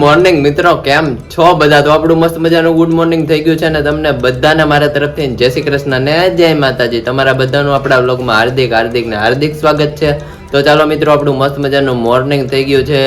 Morning મિત્રો, કેમ છો બધા? તો આપણું મસ્ત મજાનું ગુડ મોર્નિંગ થઈ ગયું છે ને તમને બધાને મારા તરફથી જય શ્રી કૃષ્ણ ને જય માતાજી. તમારા બધાનું આપણા વ્લોગમાં હાર્દિક સ્વાગત છે. તો ચાલો મિત્રો, આપણું મસ્ત મજાનું મોર્નિંગ થઈ ગયું છે.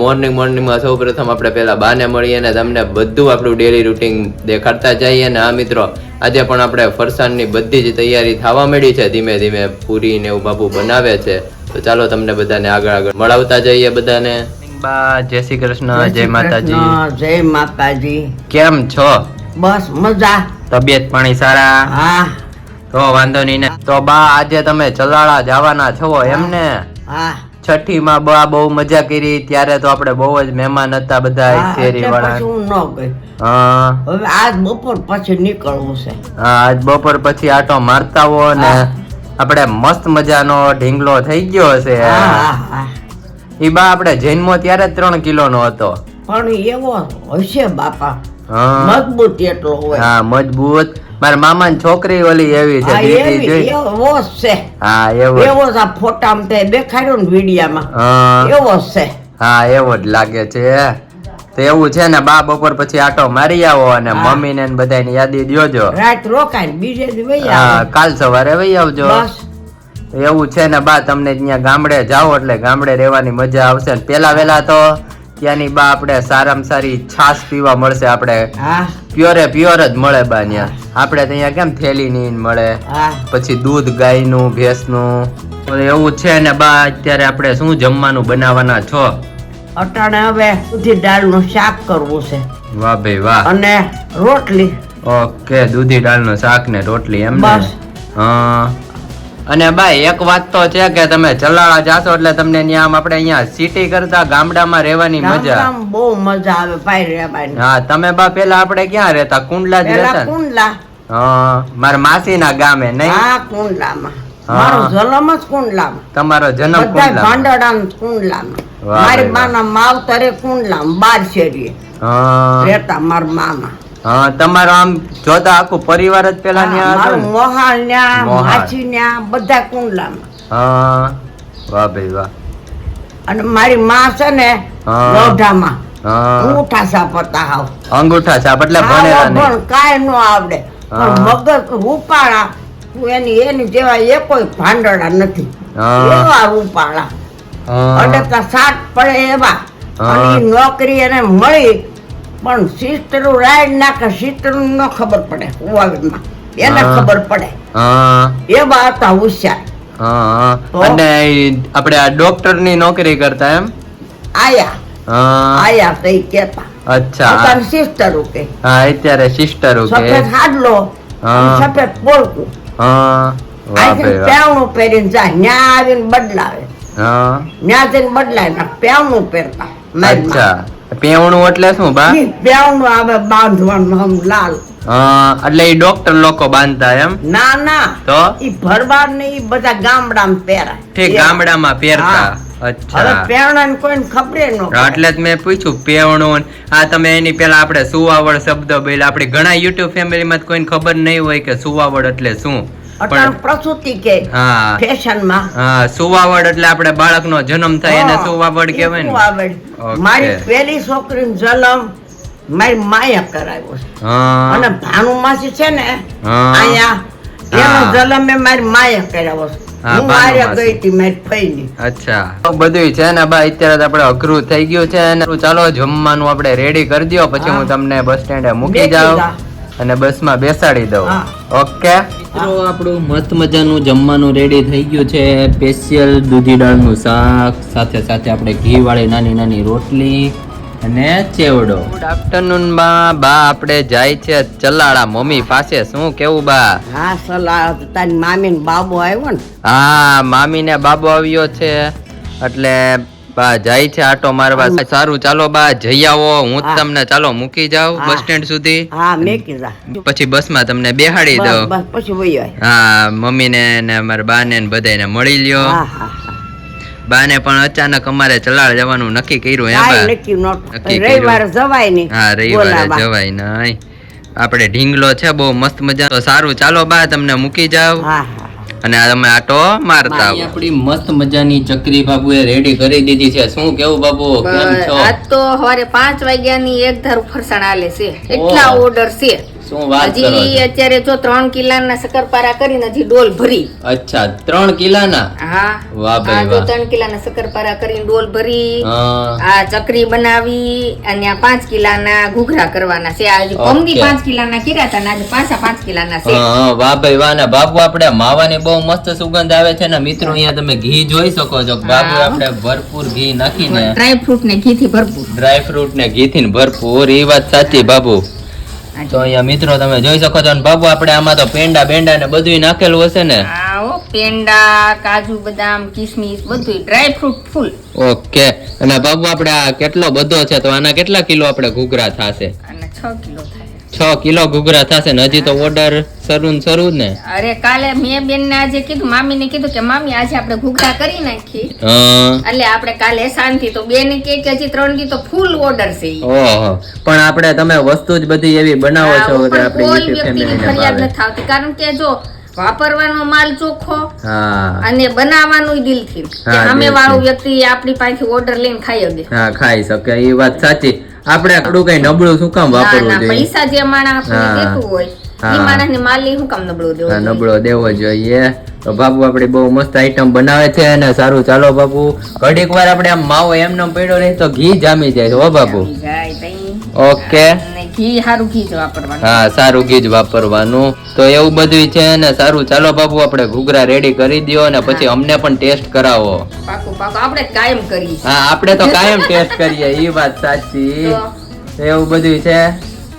મોર્નિંગમાં સૌ પ્રથમ આપણે પેલા બાને મળીએ ને તમને બધું આપણું ડેલી રૂટીન દેખાડતા જઈએ. ને હા મિત્રો, આજે પણ આપણે ફરસાણની બધી જ તૈયારી થવા માંડી છે. ધીમે ધીમે પૂરી ને એવું બાબુ બનાવે છે. તો ચાલો તમને બધાને આગળ મળાવતા જઈએ બધાને. બા જય શ્રી કૃષ્ણ, જય માતાજી. જય માતાજી. કેમ છો? બસ મજા. તબિયત પાણી સારા? હા. તો વાંધો નહીં ને. તો બા આજે તમે ચલાળા જવાના છો એમ ને? હા. છઠ્ઠી માં બા બહુ મજા કરી. ત્યારે તો આપણે બહુ જ મહેમાન હતા બધા શેરી વાળા. હું ન ગઈ. હા. હવે આજ બપોર પછી નીકળવું છે. હા, આજ બપોર પછી આટો મારતા હો ને આપણે મસ્ત મજાનો ઢીંગલો થઈ ગયો હશે. ઈ બા આપણે જન્મો ત્યારે 3 કિલોનો હતો. પણ એવો હશે બાપા, મજબૂત એટલો હોય. હા, મજબૂત. મારા મામા ની છોકરી ઓલી એવી છે, દીદી જોઈ. એવો છે. હા, એવો જ આ ફોટામાં તે દેખાડ્યો ને વિડિયામાં, એવો છે. હા, એવો જ લાગે છે. તો એવું છે ને બા, બપોર પછી આટો મારી આવો અને મમ્મી ને બધાની યાદી દ્યોજો. રાત રોકાય બીજે દી વઈ આવો. હા, કાલ સવારે વઈ આવજો. બસ એવું છે ને બા, તમને ત્યાં ગામડે જાઓ એટલે ગામડે રહેવાની મજા આવશે. પેલા વેલા તો ત્યાંની બા આપણે સારામાં સારી છાશ પીવા મળશે. આપણે પ્યોર જ મળે બા ત્યાં. આપણે ત્યાં કેમ થેલી ની મળે, પછી દૂધ ગાયનું ભેંસનું. એવું છે ને બા, અત્યારે આપણે શું જમવાનું બનાવવાના છો? અટાણે હવે દૂધી દાળનું શાક કરવું છે. વાહ ભાઈ વાહ. અને રોટલી. ઓકે, દૂધી દાળનું શાક ને રોટલી એમ ને? હા. અને ભાઈ એક વાત તો છે કે તમે ચલાળા જાશો એટલે તમને ત્યાં આપણે અહીંયા સિટી કરતા ગામડામાં રહેવાની મજા. બહુ મજા આવે ભાઈ રહેવાની. હા, તમે બા પેલા આપણે ક્યાં રહેતા? કુંડલા જ રહેતા? કુંડલા. હા, મારા માસીના ગામે નહીં? હા, કુંડલામાં. મારો જન્મ જ કુંડલામાં. તમારો જન્મ કુંડલામાં? ભાંડડાના કુંડલામાં. મારી માના માવતરે કુંડલામાં 12 શેરીએ રહેતા મારા મામા. હા, તમારો આમ જોતા આખું પરિવાર જ પેલા ન્યા હતો ને? મોહાલ ન્યા, માછી ન્યા, બધા કુંડલામાં. હા, વાહ ભાઈ વાહ. અને મારી માં છે ને લોઢામાં અંગૂઠા છાપ હતા. હાવ અંગૂઠા છાપ એટલે ભણેલા નહીં? કાંઈ ન આવડે, પણ મગજ રૂપાળા. એની જેવા એ કોઈ ભાંડડા નથી, એવા રૂપાળા. અડતા સાત પડે એવા. અને નોકરી એને મળી, પણ સિસ્ટરું રાઈડ નાખે, સિસ્ટરું ન ખબર પડે. ઉવાવીમાં એને ખબર પડે. એવા હતા હોશિયાર. અને આપણે આ ડોક્ટર ની નોકરી કરતા એમ? આયા તઈ કેતા. અચ્છા, અત્યારે સિસ્ટરું કે. હા, અત્યારે સિસ્ટરું કે. સફેદ હાડલો, સફેદ પોલકું. પેવણું પહેરીને જાય, ન્યા આવીને બદલાવે. ન્યા જઈને બદલાય, પેવણું પહેરતા. અચ્છા, પેવણું એટલે શું બા? પેવણું આવે બાંધવાનું લાલ. એટલે એ ડોક્ટર લોકો બાંધતા એમ? ના તો ઈ ભરબાર ને ઈ બધા ગામડામાં પહેરાય. ઠીક, ગામડામાં પહેરતા. અચ્છા, પેવણાને કોઈને ખબર ન. એટલે જ મેં પૂછ્યું પેવણું. આ તમે એની પેલા આપણે સુવાવડ શબ્દ બોલ્યા. આપણે ઘણા યુટ્યુબ ફેમિલીમાં કોઈને ખબર નહીં હોય કે સુવાવડ એટલે શું. પણ પ્રસૂતિ કે ફેશનમાં. હા, સુવાવડ એટલે આપણે બાળકનો જન્મ થાય એને સુવાવડ કહેવાય ને. સુવાવડ. મારી પહેલી છોકરીનો જન્મ મારી માયા કરાવ્યો છે. અને ભાનુ માસી છે ને અહીંયા, એનો જન્મ મેં મારી માયા કરાવ્યો છે. હું માર્યા ગઈ હતી મારી ફઈની. અચ્છા, બધું છે ને બા. અત્યારે આપણે અઘરું થઈ ગયું છે ને. ચાલો જમવાનું આપણે રેડી કરી દો, પછી હું તમને બસ સ્ટેન્ડે મૂકી જાઉં અને બસમાં બેસાડી દઉં. ઓકે, આપણું મસ્ત મજાનું જમવાનું રેડી થઈ ગયું છે. સ્પેશિયલ દૂધી દાળનું શાક, સાથે સાથે આપણે ઘી વાળી નાની નાની રોટલી અને ચેવડો. ગુડ આફ્ટરનૂન બા. બા આપણે જાય છે ચલાળા મમ્મી પાસે. શું કેવું બા? હા, સલાહ. તારી મામી ને બાબો આવ્યો ને? હા, મામી ને બાબો આવ્યો છે એટલે બા જાય છે આટો મારવા. સારું, ચાલો બા જઈ આવો. હું તમને ચાલો મૂકી જાઉં બસ સ્ટેન્ડ સુધી. હા, મૂકી જા. પછી બસમાં તમને બેહાડી દઉં. બસ પછી વઈ આય. હા, મમ્મી ને મારા બા ને બધાને મળી લ્યો. બા ને પણ અચાનક અમારે ચલાળ જવાનું નક્કી કર્યું. રવિવારે જવાય નહીં. હા, રવિવારે જવાય નહીં. આપણે ઢીંગલો છે બહુ મસ્ત મજા. તો સારું, ચાલો બા તમને મૂકી જાવ. અને આ તમે આટો મારતા આવો. આપણી મસ્ત મજાની ચકરી બાબુએ રેડી કરી દીધી છે. શું કેવું બાબુ, કેમ છો? આજ તો સવારે 5 વાગ્યાની એક ધારું ફરસાણ આલે છે, એટલા ઓર્ડર છે. શું વાત કરો હજી છો? અત્યારે જો 3 કિલાના શક્કરપારા કરીને હજી ડોલ ભરી. અચ્છા 3 કિલાના? હા વાહ આ ભાઈ જો વાહ. 3 કિલાના શક્કરપારા કરીને ડોલ ભરી, હા. આ ચકરી બનાવી અને આ 5 કિલાના ઘૂઘરા કરવાના છે. આજે પમદી Okay. 5 કિલાના કર્યા હતા ને આજે પાછા 5 કિલાના છે. હા, વાહ ભાઈ વાહ. ને બાબુ આપણે માવાની બહુ મસ્ત સુગંધ આવે છે ને મિત્રો. અહીંયા તમે ઘી જોઈ શકો છો. બાબુ હા. આપણે ભરપૂર ઘી નાખીને ડ્રાય ફ્રૂટ ને ઘી થી ભરપૂર. ડ્રાય ફ્રૂટ ને ઘી થી ભરપૂર. એ વાત સાચી બાબુ. તો અહીંયા મિત્રો તમે જોઈ શકો છો. અને બાબુ આપણે આમાં તો પેંડા બેંડા ને બધું નાખેલું હશે ને? આવો પેંડા, કાજુ, બદામ, કિસમિસ બધું ડ્રાય ફ્રૂટ ફૂલ. ઓકે. અને બાબુ આપણે આ કેટલો બધો છે તો આના કેટલા કિલો આપણે ઘૂઘરા થાશે? અને 6 કિલો થાય. 6 કિલો ઘૂઘરા થશે ને હજી તો ઓર્ડર શરૂ ને? અરે કાલે મેં બેન ને આજે કીધું, મામી ને કીધું કે મામી આજે આપણે ઘૂઘરા કરી નાખી, હા. એટલે આપણે કાલે શાંતિ. તો બેન કે હજી 3 દી તો ફૂલ ઓર્ડર છે ઈ. ઓહો. પણ આપણે તમે વસ્તુ જ બધી એવી બનાવો છો હા, કે પણ આપણી કોઈ YouTube વ્યક્તિની ફેમિલીને ફરિયાદ ભાવે. નથી આવતી, કારણ કે જો વાપરવાનો માલ ચોખ્ખો હા અને બનાવવાનું દિલથી, કે હા, સામે દિલથી. વાળો વ્યક્તિ આપણી પાસેથી ઓર્ડર લઈને ખાઈ શકે. હા ખાઈ શકે. એ વાત સાચી. આપણે આપણું કઈ નબળું શું કામ ના વાપરવું ના, જોઈએ? પૈસા જે માણસ આપણને હા. દેતું હોય હા. એ માણસને માલ લઈ શું કામ નબળો દેવો હા, જોઈએ? નબળો દેવો જોઈએ. તો બાબુ આપડી બહુ મસ્ત આઈટમ બનાવે છે. અને સારું ચાલો બાબુ, ઘડીક વાર આપણે આમ માવો એમને પડ્યો રહે તો ઘી જામી જાય છે. હો બાબુ. જામી જાય તઈ. ઓકે. અને ઘી સારું ઘી જ વાપરવાનું. હા સારું ઘી જ વાપરવાનું. તો એવું બધું છે ને. સારું ચાલો બાબુ, આપણે ઘૂઘરા રેડી કરી દ્યો અને પછી અમને પણ ટેસ્ટ કરાવો. પાકું પાકું આપણે કાયમ કરીએ. હા આપણે તો કાયમ ટેસ્ટ કરીએ. એ વાત સાચી. તો એવું બધું છે.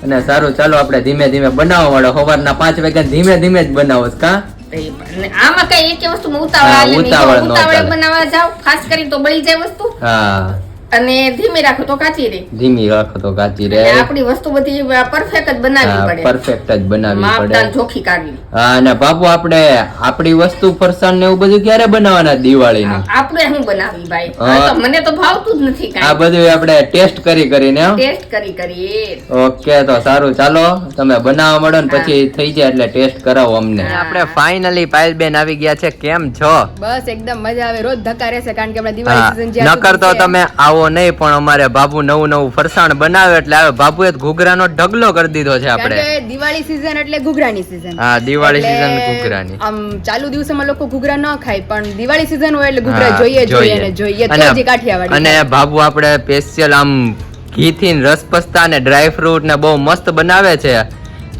અને સારું ચાલો આપણે ધીમે ધીમે બનાવવા વાળો. સવારના 5 વાગ્યા ધીમે ધીમે જ બનાવો છો કા? અને આમાં કઈ એક વસ્તુ ઉતાવળ હા, આલે નહીં. જો ઉતાવળ ન ઉતાવળે ચાલે. બનાવવા જાવ ફાસ્ટ કરી તો બળી જાય વસ્તુ, હા અને ધીમી રાખો તો કાચી રહે. ધીમી રાખો તો કાચી રહે. એટલે આપણી વસ્તુ બધી પરફેક્ટ જ બનાવવી પડે, પરફેક્ટ જ બનાવવી માપદાર પડે. ચોખ્ખી કાઢવી. હા અને બાપુ આપણે આપણી વસ્તુ ફરસાણ ને એવું બધું ક્યારે બનાવવાના દિવાળીનું? આપણે શું બનાવી ભાઈ? હા. આ તો મને તો ભાવતું જ નથી આ કાંઈ. બધું આપણે ટેસ્ટ કરીને એમ? ટેસ્ટ કરી ઓકે તો સારું ચાલો તમે બનાવવા મળો ને પછી થઈ જાય એટલે ટેસ્ટ કરાવો અમને. આપણે ફાઇનલી પાયલબેન આવી ગયા છે. કેમ છો? બસ એકદમ મજા આવે. રોજ ધક્કા રહેશે કારણ કે હમણાં દિવાળી હા, season જ્યાં નકર તો સુધી છે. તમે આવો નહીં, પણ અમારે બાબુ નવું નવું ફરસાણ બનાવે એટલે આવે. બાબુએ ઘૂઘરાનો ઢગલો કરી દીધો છે કારણ આપણે. કે દિવાળી season એટલે ઘૂઘરાની season. હા દિવાળી એટલે સીઝન ઘૂઘરાની. આમ ચાલુ દિવસોમાં લોકો ઘૂઘરા ન ખાય, પણ દિવાળી season હોય એટલે ઘૂઘરા હા, જોઈએ ને જોઈએ તો અને- જ કાઠિયાવાડી અને ખાય. બાબુ આપણે સ્પેશિયલ આમ ઘી થી રસપસ્તા ને ડ્રાય ફ્રૂટ ને બહુ મસ્ત બનાવે છે.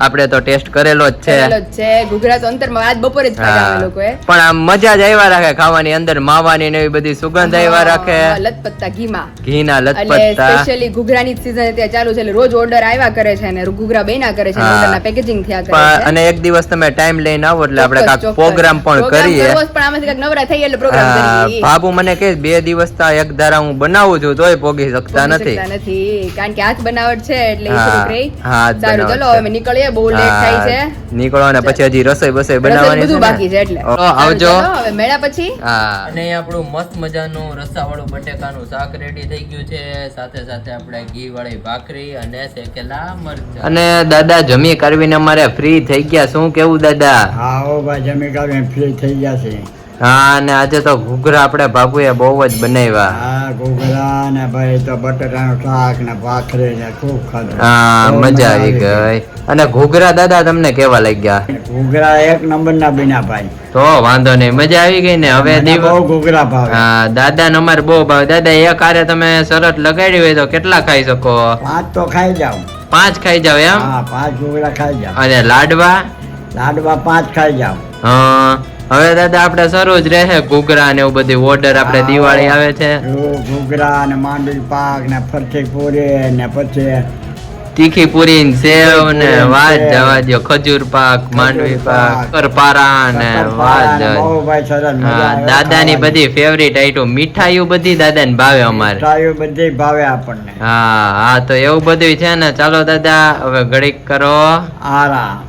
આપણે તો ટેસ્ટ કરેલો જ છે. કરેલો જ છે. ઘૂઘરા તો અંતરમાં આજ બપોરે જ ખાધા અમે હા. લોકોએ. પણ આમ મજા જ આવ્યા રાખે ખાવાની. અંદર માવાની ને એવી બધી સુગંધ આવ્યા રાખે. હા, લતપત્તા ઘીમાં. ઘીના એટલે લતપત્તા. સ્પેશિયલી ઘૂઘરાની season અત્યારે ચાલુ છે એટલે રોજ ઓર્ડર આવ્યા કરે છે અને ઘૂઘરા બેના કરે છે, હા. ઓર્ડરના પેકેજિંગ થયા કરે પણ છે. અને એક દિવસ તમે ટાઈમ લઈને આવો એટલે આપણે ચોક્કસ, કાંઈક ચોક્કસ. પ્રોગ્રામ પણ પ્રોગ્રામ કરીએ. કરવો જ, પણ આમાંથી કાંઈક નવરા થઈએ એટલે પ્રોગ્રામ હા, કરીએ. બાબુ મને કે 2 દિવસ તા એક ધારા હું બનાવું છું તોય પોગી શકતા પહોંચી નથી. શકતા નથી કારણ કે હાથ બનાવટ છે એટલે ઈ હા, થોડુંક રહી. હા, હાથ સારું બનાવટ ચલો છે. હવે નીકળીએ, બહુ લેટ થાય છે. હા, નીકળો ને પછી હજી રસોઈ બસોઈ રસોઈ બનાવવાની બધું છે બાકી ને? છે એટલે. તો સારું, આવજો. ચલો, હવે મેળા પછી હા અને આપણું મસ્ત મજાનું રસાવાળું બટેકાનું શાક રેડી થઈ ગયું છે. સાથે સાથે આપણે ઘી વાળી ભાખરી અને શેકેલા મરચાં. અને દાદા જમી કરવીને અમારે ફ્રી થઈ ગયા. શું કેવું દાદા? હા હો ભાઈ જમી કાઢીને ફ્રી થઈ ગયા છે. હા અને આજે તો ઘૂઘરા આપણે બાબુએ બહુ જ બનાવ્યા. હા ઘૂઘરા ને ભાઈ તો બટાટાનું શાક ને ભાખરી ને ખૂબ ખાધું. હા બહુ મજા આવી ગઈ. અને ઘૂઘરા દાદા તમને કેવા લાગ્યા? ઘૂઘરા એક નંબર ના બન્યા ભાઈ. તો વાંધો નહીં, મજા આવી ગઈ ને. હવે મને બહુ ઘૂઘરા ભાવે. હા દાદા ને અમારે બહુ ભાવે. દાદા એક હારે તમે શરત લગાડી હોય તો કેટલા ખાઈ શકો? 5 તો ખાઈ જાવ. 5 ખાઈ જાવ એમ? હા 5 ઘૂઘરા ખાઈ જાવ. અને લાડવા? લાડવા 5 ખાઈ જાવ. હા હવે દાદા આપણે શરૂ જ રહે ઘૂઘરા ને એવું બધું ઓર્ડર. આપણે હા, દિવાળી આવે છે. ઘૂઘરા ને માંડવી પાક ને ફરસી પૂરી ને પછી તીખી પૂરી ને સેવ ને પૂરી, વાત સેવ. જવા દો. ખજૂર પાક, માંડવી પાક, પાક, કરપારા ને વાત જવા દ્યો. બહુ ભાઈ સરસ મજા હા આવે દાદાની ખાવાની. બધી ફેવરિટ આઈટમ મીઠાઈઓ બધી દાદાને ભાવે અમારે. મીઠાઈઓ બધી ભાવે આપણને. હા હા તો એવું બધું છે ને. ચાલો દાદા હવે ઘડીક કરો આરામ.